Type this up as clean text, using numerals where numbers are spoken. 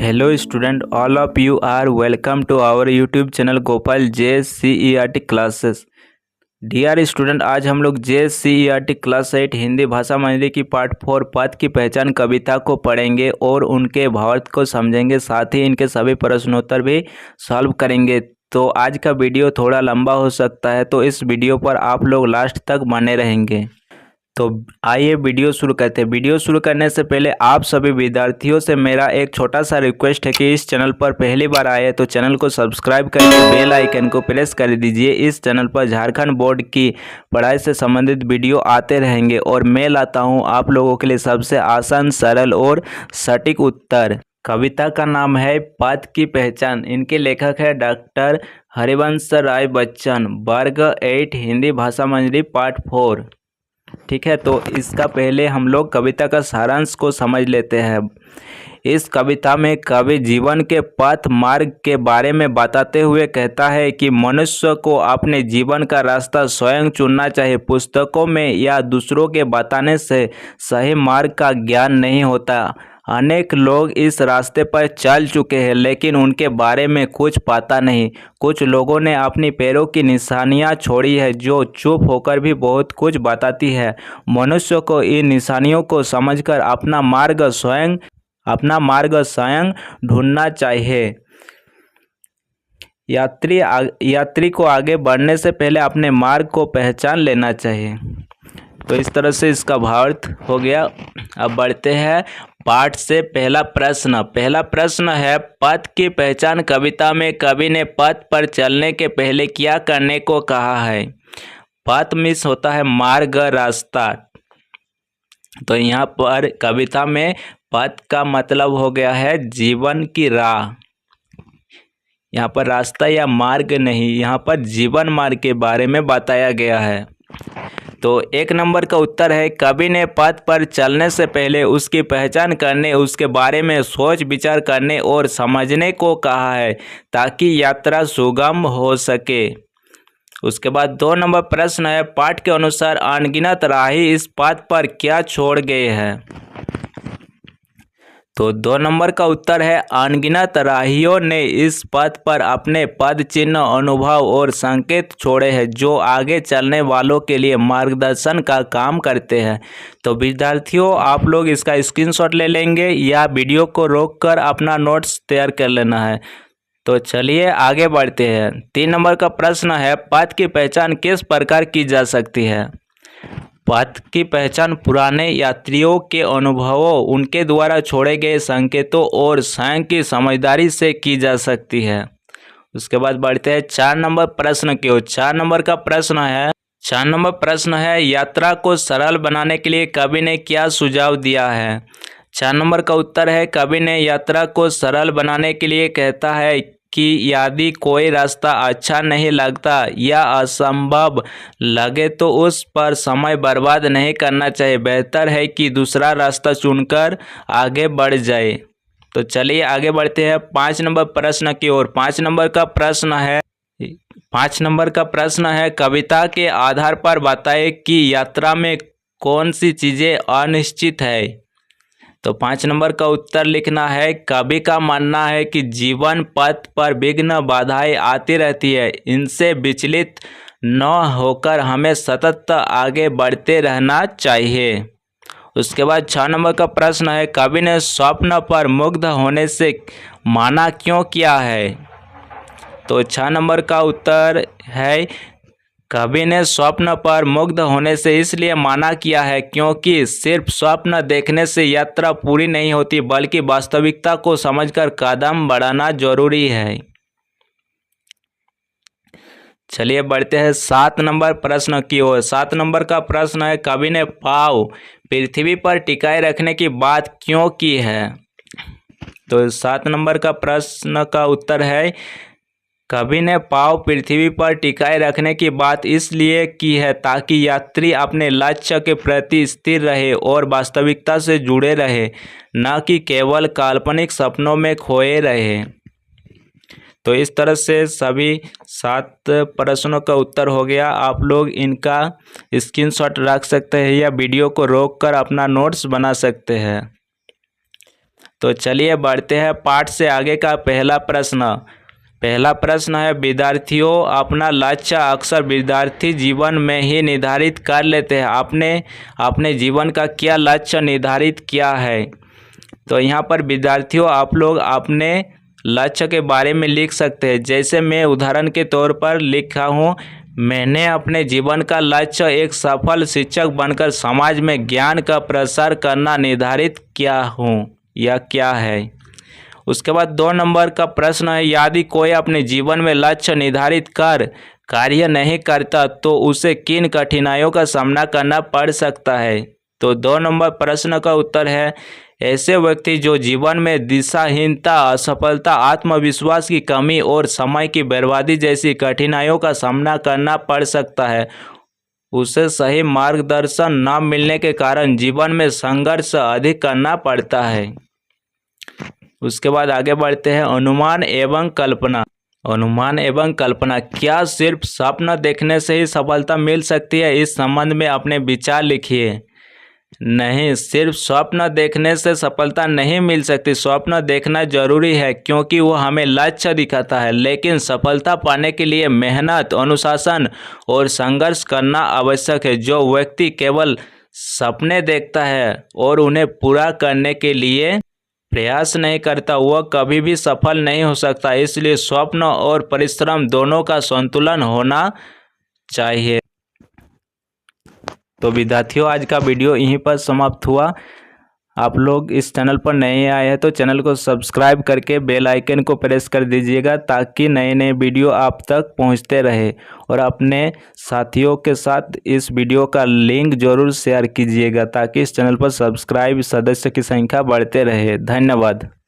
Hello student, all of you are welcome to our YouTube channel Gopal JCERT classes. Dear student, आज हम लोग JCERT class 8 Hindi भाषा मंडली की पार्ट 4 पद की पहचान कविता को पढ़ेंगे और उनके भावार्थ को समझेंगे, साथ ही इनके सभी प्रश्नोत्तर भी सॉल्व करेंगे। तो आज का वीडियो थोड़ा लंबा हो सकता है, तो इस वीडियो पर आप लोग लास्ट तक बने रहेंगे। तो आइए वीडियो शुरू करते हैं। वीडियो शुरू करने से पहले आप सभी विद्यार्थियों से मेरा एक छोटा सा रिक्वेस्ट है कि इस चैनल पर पहली बार आए तो चैनल को सब्सक्राइब करके बेल आइकन को प्रेस कर दीजिए। इस चैनल पर झारखंड बोर्ड की पढ़ाई से संबंधित वीडियो आते रहेंगे और मैं लाता हूं आप लोगों के लिए सबसे आसान, सरल और सटीक उत्तर। कविता का नाम है पद की पहचान। इनके लेखक है डॉक्टर हरिवंश राय बच्चन। वर्ग 8 हिंदी भाषा मंडली पार्ट 4। ठीक है, तो इसका पहले हम लोग कविता का सारांश को समझ लेते हैं। इस कविता में कवि जीवन के पथ मार्ग के बारे में बताते हुए कहता है कि मनुष्य को अपने जीवन का रास्ता स्वयं चुनना चाहिए। पुस्तकों में या दूसरों के बताने से सही मार्ग का ज्ञान नहीं होता। अनेक लोग इस रास्ते पर चल चुके हैं लेकिन उनके बारे में कुछ पता नहीं। कुछ लोगों ने अपनी पैरों की निशानियां छोड़ी है जो चुप होकर भी बहुत कुछ बताती है। मनुष्य को इन निशानियों को समझकर अपना मार्ग स्वयं ढूंढना चाहिए। यात्री को आगे बढ़ने से पहले अपने मार्ग को पहचान लेना चाहिए। तो इस तरह से इसका भावार्थ हो गया। अब बढ़ते हैं पाठ से। पहला प्रश्न है, पथ की पहचान कविता में कवि ने पथ पर चलने के पहले क्या करने को कहा है। पथ मीन्स होता है मार्ग, रास्ता। तो यहाँ पर कविता में पथ का मतलब हो गया है जीवन की राह। यहाँ पर रास्ता या मार्ग नहीं, यहाँ पर जीवन मार्ग के बारे में बताया गया है। तो 1 नंबर का उत्तर है, कवि ने पथ पर चलने से पहले उसकी पहचान करने, उसके बारे में सोच विचार करने और समझने को कहा है ताकि यात्रा सुगम हो सके। उसके बाद 2 नंबर प्रश्न है, पाठ के अनुसार अनगिनत राही इस पथ पर क्या छोड़ गए हैं। तो 2 नंबर का उत्तर है, अनगिनत राहियों ने इस पथ पर अपने पद चिन्ह, अनुभव और संकेत छोड़े हैं जो आगे चलने वालों के लिए मार्गदर्शन का काम करते हैं। तो विद्यार्थियों, आप लोग इसका स्क्रीनशॉट ले लेंगे या वीडियो को रोककर अपना नोट्स तैयार कर लेना है। तो चलिए आगे बढ़ते हैं। 3 नंबर का प्रश्न है, पथ की पहचान किस प्रकार की जा सकती है। पथ की पहचान पुराने यात्रियों के अनुभवों, उनके द्वारा छोड़े गए संकेतों और स्वयं की समझदारी से की जा सकती है। उसके बाद बढ़ते हैं 4 नंबर प्रश्न की ओर। 4 नंबर प्रश्न है, यात्रा को सरल बनाने के लिए कवि ने क्या सुझाव दिया है। 4 नंबर का उत्तर है, कवि ने यात्रा को सरल बनाने के लिए कहता है कि यदि कोई रास्ता अच्छा नहीं लगता या असंभव लगे तो उस पर समय बर्बाद नहीं करना चाहिए। बेहतर है कि दूसरा रास्ता चुनकर आगे बढ़ जाए। तो चलिए आगे बढ़ते हैं 5 नंबर प्रश्न की ओर। 5 नंबर का प्रश्न है, कविता के आधार पर बताएं कि यात्रा में कौन सी चीज़ें अनिश्चित है। तो 5 नंबर का उत्तर लिखना है, कवि का मानना है कि जीवन पथ पर विघ्न बाधाएं आती रहती है। इनसे विचलित न होकर हमें सतत आगे बढ़ते रहना चाहिए। उसके बाद 6 नंबर का प्रश्न है, कवि ने स्वप्न पर मुग्ध होने से माना क्यों किया है। तो 6 नंबर का उत्तर है, कवि ने स्वप्न पर मुग्ध होने से इसलिए माना किया है क्योंकि सिर्फ स्वप्न देखने से यात्रा पूरी नहीं होती बल्कि वास्तविकता को समझकर कदम बढ़ाना जरूरी है। चलिए बढ़ते हैं 7 नंबर प्रश्न की ओर। 7 नंबर का प्रश्न है, कवि ने पाँव पृथ्वी पर टिकाए रखने की बात क्यों की है। तो 7 नंबर का प्रश्न का उत्तर है, कवि ने पाँव पृथ्वी पर टिकाए रखने की बात इसलिए की है ताकि यात्री अपने लक्ष्य के प्रति स्थिर रहे और वास्तविकता से जुड़े रहे, न कि केवल काल्पनिक सपनों में खोए रहे। तो इस तरह से सभी 7 प्रश्नों का उत्तर हो गया। आप लोग इनका स्क्रीनशॉट रख सकते हैं या वीडियो को रोककर अपना नोट्स बना सकते हैं। तो चलिए बढ़ते हैं पाठ से आगे का पहला प्रश्न। पहला प्रश्न है, विद्यार्थियों अपना लक्ष्य अक्सर विद्यार्थी जीवन में ही निर्धारित कर लेते हैं। आपने अपने जीवन का क्या लक्ष्य निर्धारित किया है? तो यहाँ पर विद्यार्थियों आप लोग अपने लक्ष्य के बारे में लिख सकते हैं। जैसे मैं उदाहरण के तौर पर लिखा हूँ, मैंने अपने जीवन का लक्ष्य एक सफल शिक्षक बनकर समाज में ज्ञान का प्रसार करना निर्धारित किया हूँ या क्या है। उसके बाद 2 नंबर का प्रश्न है, यदि कोई अपने जीवन में लक्ष्य निर्धारित कर कार्य नहीं करता तो उसे किन कठिनाइयों का सामना करना पड़ सकता है? तो 2 नंबर प्रश्न का उत्तर है, ऐसे व्यक्ति जो जीवन में दिशाहीनता, असफलता, आत्मविश्वास की कमी और समय की बर्बादी जैसी कठिनाइयों का सामना करना पड़ सकता है, उसे सही मार्गदर्शन न मिलने के कारण जीवन में संघर्ष अधिक करना पड़ता है। उसके बाद आगे बढ़ते हैं, अनुमान एवं कल्पना। अनुमान एवं कल्पना, क्या सिर्फ स्वप्न देखने से ही सफलता मिल सकती है? इस संबंध में अपने विचार लिखिए। नहीं, सिर्फ स्वप्न देखने से सफलता नहीं मिल सकती। स्वप्न देखना जरूरी है क्योंकि वो हमें लक्ष्य दिखाता है, लेकिन सफलता पाने के लिए मेहनत, अनुशासन और संघर्ष करना आवश्यक है। जो व्यक्ति केवल सपने देखता है और उन्हें पूरा करने के लिए प्रयास नहीं करता, वह कभी भी सफल नहीं हो सकता। इसलिए स्वप्न और परिश्रम दोनों का संतुलन होना चाहिए। तो विद्यार्थियों, आज का वीडियो यहीं पर समाप्त हुआ। आप लोग इस चैनल पर नए आए हैं तो चैनल को सब्सक्राइब करके बेल आइकन को प्रेस कर दीजिएगा ताकि नए नए वीडियो आप तक पहुंचते रहे। और अपने साथियों के साथ इस वीडियो का लिंक जरूर शेयर कीजिएगा ताकि इस चैनल पर सब्सक्राइब सदस्य की संख्या बढ़ते रहे। धन्यवाद।